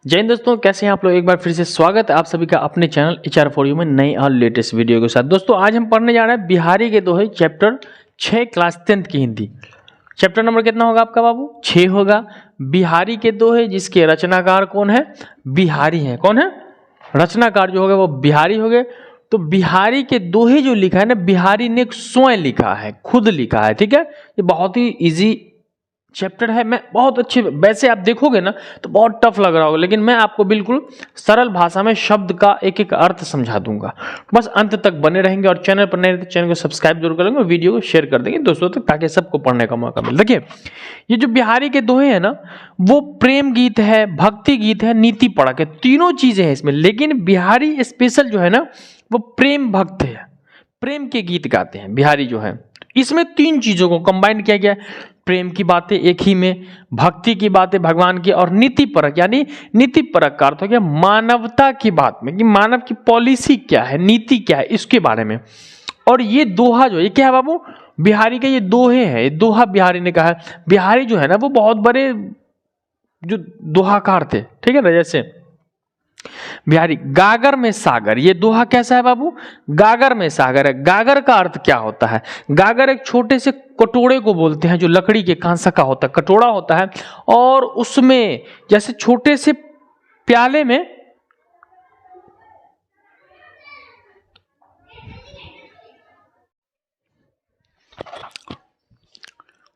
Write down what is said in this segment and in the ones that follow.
जय हिंद दोस्तों, कैसे हैं आप लोग। एक बार फिर से स्वागत है आप सभी का अपने चैनल HR फॉर यू में नई और लेटेस्ट वीडियो के साथ। दोस्तों आज हम पढ़ने जा रहे हैं बिहारी के दोहे चैप्टर 6 क्लास 10th की हिंदी। चैप्टर नंबर कितना होगा आपका बाबू? 6 होगा। बिहारी के दोहे, जिसके रचनाकार कौन है? बिहारी है। कौन है? रचनाकार जो होगा वो बिहारी हो गए। तो बिहारी के दोहे जो लिखा है ना, बिहारी ने स्वयं लिखा है, खुद लिखा है। ठीक है, ये बहुत ही इजी चैप्टर है। मैं बहुत अच्छे, वैसे आप देखोगे ना तो बहुत टफ लग रहा होगा, लेकिन मैं आपको बिल्कुल सरल भाषा में शब्द का एक एक अर्थ समझा दूंगा। बस अंत तक बने रहेंगे और चैनल पर नए तो चैनल को सब्सक्राइब जरूर करेंगे और वीडियो को शेयर कर देंगे दोस्तों तक, ताकि सबको पढ़ने का मौका मिले। देखिए, ये जो बिहारी के दोहे है ना, वो प्रेम गीत है, भक्ति गीत है, नीति पढ़क है, तीनों चीजें हैं इसमें। लेकिन बिहारी स्पेशल जो है ना, वो प्रेम भक्त है, प्रेम के गीत गाते हैं बिहारी जो है। इसमें तीन चीजों को कंबाइन किया गया है। प्रेम की बातें एक ही में, भक्ति की बातें भगवान की, और नीति परक, यानी नीति परक का अर्थ हो गया मानवता की बात में, कि मानव की पॉलिसी क्या है, नीति क्या है, इसके बारे में। और ये दोहा जो, ये क्या है बाबू? बिहारी के ये दोहे हैं, ये दोहा बिहारी ने कहा है। बिहारी जो है ना, वो बहुत बड़े जो दोहाकार थे। ठीक है ना, जैसे बिहारी गागर में सागर, ये दोहा कैसा है बाबू? गागर में सागर है। गागर का अर्थ क्या होता है? गागर एक छोटे से कटोरे को बोलते हैं, जो लकड़ी के कांसा का होता है, कटोरा होता है, और उसमें जैसे छोटे से प्याले में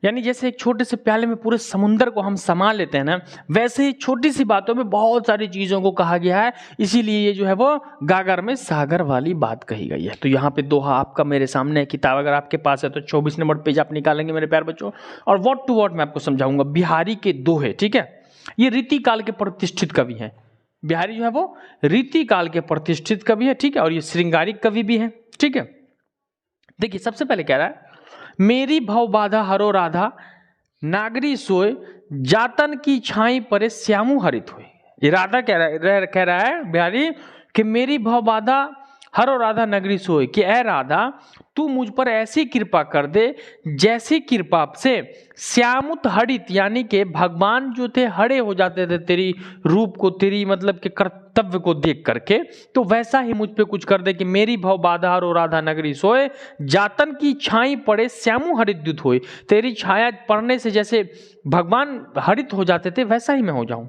यानी जैसे एक छोटे से प्याले में पूरे समुंदर को हम समा लेते हैं ना, वैसे ही छोटी सी बातों में बहुत सारी चीजों को कहा गया है। इसीलिए ये जो है वो गागर में सागर वाली बात कही गई है। तो यहाँ पे दोहा आपका मेरे सामने है, किताब अगर आपके पास है तो 24 नंबर पेज आप निकालेंगे मेरे प्यार बच्चों, और वर्ड टू वर्ड मैं आपको समझाऊंगा बिहारी के दोहे। ठीक है, ये रीति काल के प्रतिष्ठित कवि हैं। बिहारी जो है वो रीति काल के प्रतिष्ठित कवि है। ठीक है, और ये श्रृंगारिक कवि भी है। ठीक है, देखिए सबसे पहले कह रहा है, मेरी भव बाधा हरो राधा, नागरी सोए, जातन की छाई परे श्यामु हरित हुए। ये राधा कह रहा है बिहारी कि मेरी भव बाधा हरो राधा नगरी सोए, कि ऐ राधा तू मुझ पर ऐसी कृपा कर दे जैसी कृपा से श्यामुत हरित, यानी कि भगवान जो थे हरे हो जाते थे तेरी रूप को, तेरी मतलब के कर्तव्य को देख करके, तो वैसा ही मुझ पे कुछ कर दे कि मेरी भव बाधा हरो राधा नगरी सोए, जातन की छाई पड़े श्यामु हरिद्युत होए, तेरी छाया पड़ने से जैसे भगवान हरित हो जाते थे वैसा ही मैं हो जाऊं।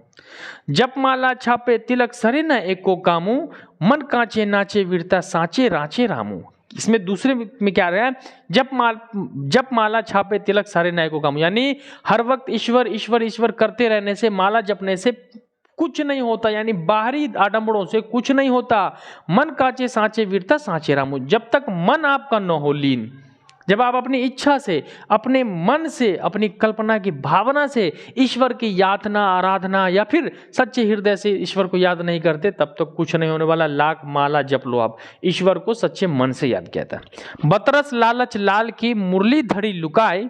जप माला छापे तिलक सरे न एको कामू, मन कांचे नाचे वीरता साचे राचे रामू। इसमें दूसरे में क्या रहा है? जप माला छापे तिलक सारे नए को कामू, यानी हर वक्त ईश्वर ईश्वर ईश्वर करते रहने से, माला जपने से कुछ नहीं होता, यानी बाहरी आडंबरों से कुछ नहीं होता। मन काचे सांचे वीरता सांचे रामू, जब तक मन आपका न हो लीन, जब आप अपनी इच्छा से, अपने मन से, अपनी कल्पना की भावना से ईश्वर की यातना, आराधना या फिर सच्चे हृदय से ईश्वर को याद नहीं करते, तब तक कुछ नहीं होने वाला। लाख माला जप लो आप, ईश्वर को सच्चे मन से याद किया था। बतरस लालच लाल की मुरली धड़ी लुकाए,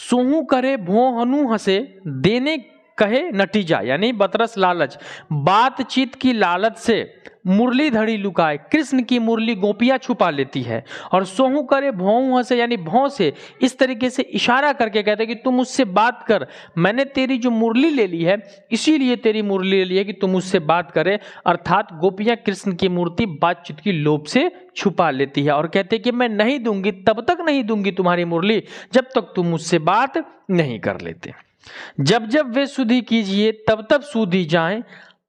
सोहू करे भो हनु हंसे, देने कहे नतीजा, यानी बतरस लालच, बातचीत की लालच से मुरली धड़ी लुकाए, कृष्ण की मुरली गोपियां छुपा लेती है, और सोहू करे भौं हंसे, यानी भौं से इस तरीके से इशारा करके कहते हैं कि तुम मुझसे बात कर, मैंने तेरी जो मुरली ले ली है इसीलिए तेरी मुरली ले ली है कि तुम मुझसे बात करे। अर्थात गोपियां कृष्ण की मूर्ति बातचीत की लोभ से छुपा लेती है और कहते हैं कि मैं नहीं दूंगी, तब तक नहीं दूंगी तुम्हारी मुरली जब तक तुम मुझसे बात नहीं कर लेते। जब जब वे सुधी कीजिए तब तब सूधी जाए,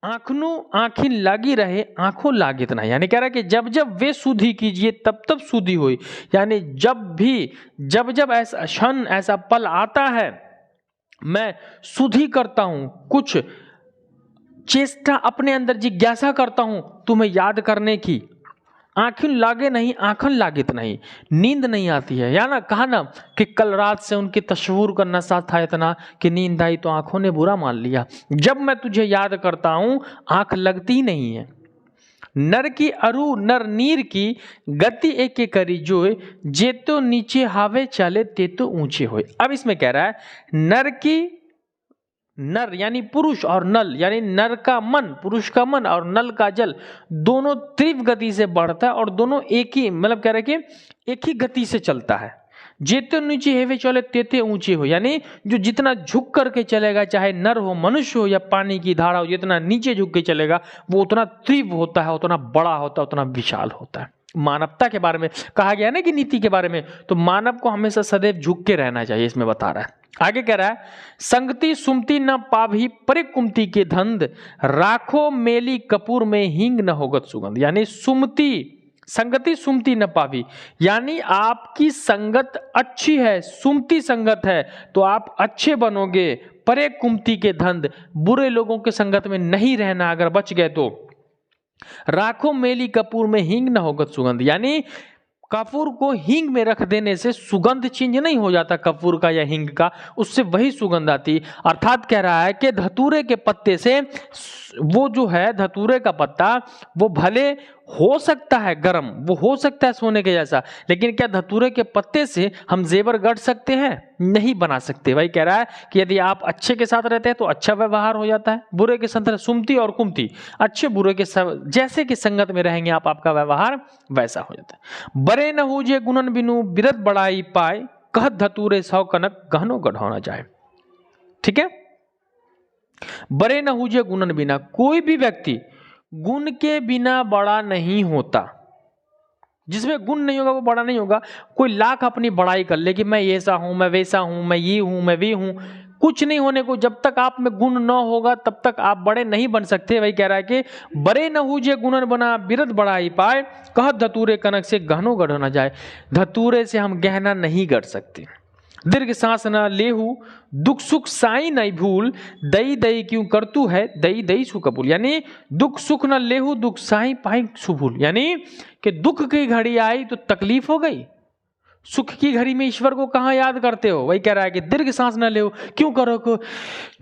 आंखनु आंखिन लगी रहे आंखों लागित ना, यानी कह रहा है कि जब जब वे सुधी कीजिए तब तब सुधी हुई, यानी जब जब ऐसा क्षण, ऐसा पल आता है, मैं सुधी करता हूं, कुछ चेष्टा अपने अंदर जिज्ञासा करता हूं तुम्हें याद करने की, आंखिन लागे नहीं आंखन लागित नहीं, नींद नहीं आती है। या ना कहा ना कि कल रात से उनकी तस्वूर का नशा था इतना कि नींद आई तो आंखों ने बुरा मान लिया। जब मैं तुझे याद करता हूं आंख लगती नहीं है। नर की अरु नर नीर की, गति एक एक करी जोए, जे तो नीचे हावे चले ते तो ऊंचे होए। अब इसमें कह रहा है नर की, नर यानी पुरुष, और नल यानी नर का मन, पुरुष का मन, और नल का जल, दोनों तीव्र गति से बढ़ता है और दोनों एक ही, मतलब कह रहे कि एक ही गति से चलता है। जेते नीचे हेवे चले तेते ऊंचे हो, यानी जो जितना झुक करके चलेगा, चाहे नर हो, मनुष्य हो या पानी की धारा हो, जितना नीचे झुक के चलेगा वो उतना तीव्र होता है, उतना बड़ा होता है, उतना विशाल होता है। मानवता के बारे में कहा गया ना कि नीति के बारे में, तो मानव को हमेशा सदैव झुक के रहना चाहिए, इसमें बता रहा है। आगे कह रहा है, संगति सुमति न पाभी परे कुमति के धंध, राखो मेली कपूर में हींग न होगत सुगंध। यानी सुमति, संगति सुमति न पावी, यानी आपकी संगत अच्छी है, सुमति संगत है तो आप अच्छे बनोगे। परे कुमति के धंध, बुरे लोगों के संगत में नहीं रहना, अगर बच गए तो। राखो मेली कपूर में हींग न होगत सुगंध, यानी कपूर को हींग में रख देने से सुगंध चेंज नहीं हो जाता कपूर का या हींग का, उससे वही सुगंध आती। अर्थात कह रहा है कि धतूरे के पत्ते से, वो जो है धतूरे का पत्ता, वो भले हो सकता है गर्म, वो हो सकता है सोने के जैसा, लेकिन क्या धतूरे के पत्ते से हम जेवर गढ़ सकते हैं? नहीं बना सकते। वही कह रहा है कि यदि आप अच्छे के साथ रहते हैं तो अच्छा व्यवहार हो जाता है, बुरे के साथ सुमति और कुमति, अच्छे बुरे के जैसे कि संगत में रहेंगे आप, आपका व्यवहार वैसा हो जाता है। बरे न हुजे गुणन बिनु बिरत बड़ाई पाए, कहत धतूरे सौ कनक गहनो गढ़ौना जाए। ठीक है, बरे न हुजे गुणन बिना, कोई भी व्यक्ति गुण के बिना बड़ा नहीं होता। जिसमें गुण नहीं होगा वो बड़ा नहीं होगा। कोई लाख अपनी बड़ाई कर ले कि मैं ऐसा हूं, मैं वैसा हूं, मैं ये हूं, मैं वे हूं, कुछ नहीं होने को। जब तक आप में गुण न होगा तब तक आप बड़े नहीं बन सकते। वही कह रहा है कि बड़े न हुजे गुणन बना बिरत बढ़ाई पाए, कहत धतूरे कनक से गहनो गढ़ो न जाए। धतूरे से हम गहना नहीं गढ़ सकते। दीर्घ सांस न लेहू दुख सुख साई नहीं भूल, दई दई क्यों करतू है दई दई सु कबूल। यानी दुख सुख न लेहू दुख साई पाई सुभूल, यानी कि दुख की घड़ी आई तो तकलीफ हो गई, सुख की घड़ी में ईश्वर को कहां याद करते हो। वही कह रहा है कि दीर्घ सांस न ले, क्यों करो को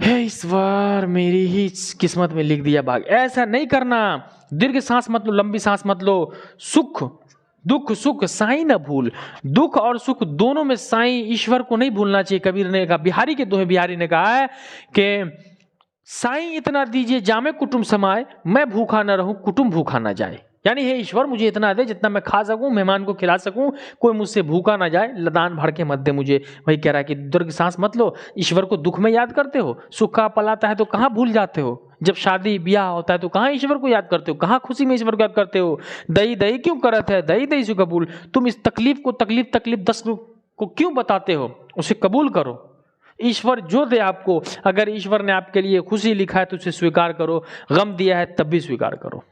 हे ईश्वर मेरी ही किस्मत में लिख दिया भाग, ऐसा नहीं करना। दीर्घ सांस मत लो, लंबी सांस मत लो। सुख दुख सुख साई न भूल, दुख और सुख दोनों में साई ईश्वर को नहीं भूलना चाहिए। कबीर ने कहा, बिहारी के दोहे बिहारी ने कहा है कि साई इतना दीजिए जामे कुटुंब समाए, मैं भूखा न रहूं कुटुंब भूखा न जाए। यानी हे ईश्वर मुझे इतना दे जितना मैं खा सकूं, मेहमान को खिला सकूं, कोई मुझसे भूखा ना जाए, लदान भर के मत दे मुझे। वही कह रहा है कि दीर्घ सांस मत लो। ईश्वर को दुख में याद करते हो, सुख का पल आता है तो कहां भूल जाते हो, जब शादी ब्याह होता है तो कहां ईश्वर को याद करते हो, कहां खुशी में ईश्वर को याद करते हो। दई दई क्यों करत है दई दई से कबूल, तुम इस तकलीफ को तकलीफ 10 को क्यों बताते हो, उसे कबूल करो। ईश्वर जो दे आपको, अगर ईश्वर ने आपके लिए खुशी लिखा है तो उसे स्वीकार करो, गम दिया है तब भी स्वीकार करो।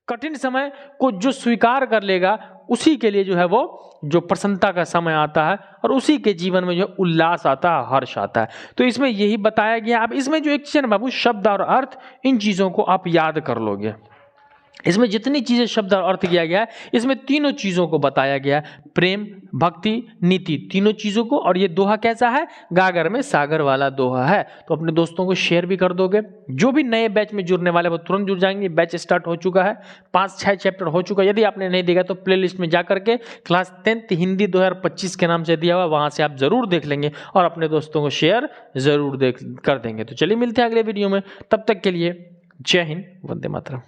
कठिन समय को जो स्वीकार कर लेगा उसी के लिए जो है वो जो प्रसन्नता का समय आता है, और उसी के जीवन में जो उल्लास आता है, हर्ष आता है। तो इसमें यही बताया गया। अब इसमें जो एक चीज बाबू, शब्द और अर्थ, इन चीजों को आप याद कर लोगे। इसमें जितनी चीजें शब्द और अर्थ किया गया है, इसमें तीनों चीजों को बताया गया है, प्रेम भक्ति नीति, तीनों चीजों को। और ये दोहा कैसा है, गागर में सागर वाला दोहा है। तो अपने दोस्तों को शेयर भी कर दोगे। जो भी नए बैच में जुड़ने वाले वो तुरंत जुड़ जाएंगे। बैच स्टार्ट हो चुका है, 5-6 चैप्टर हो चुका है। यदि आपने नहीं देखा तो प्ले लिस्ट में जा करके क्लास 10th हिंदी 2025 के नाम से दिया हुआ, वहां से आप जरूर देख लेंगे और अपने दोस्तों को शेयर जरूर कर देंगे। तो चलिए मिलते हैं अगले वीडियो में, तब तक के लिए जय हिंद, वंदे मातरम।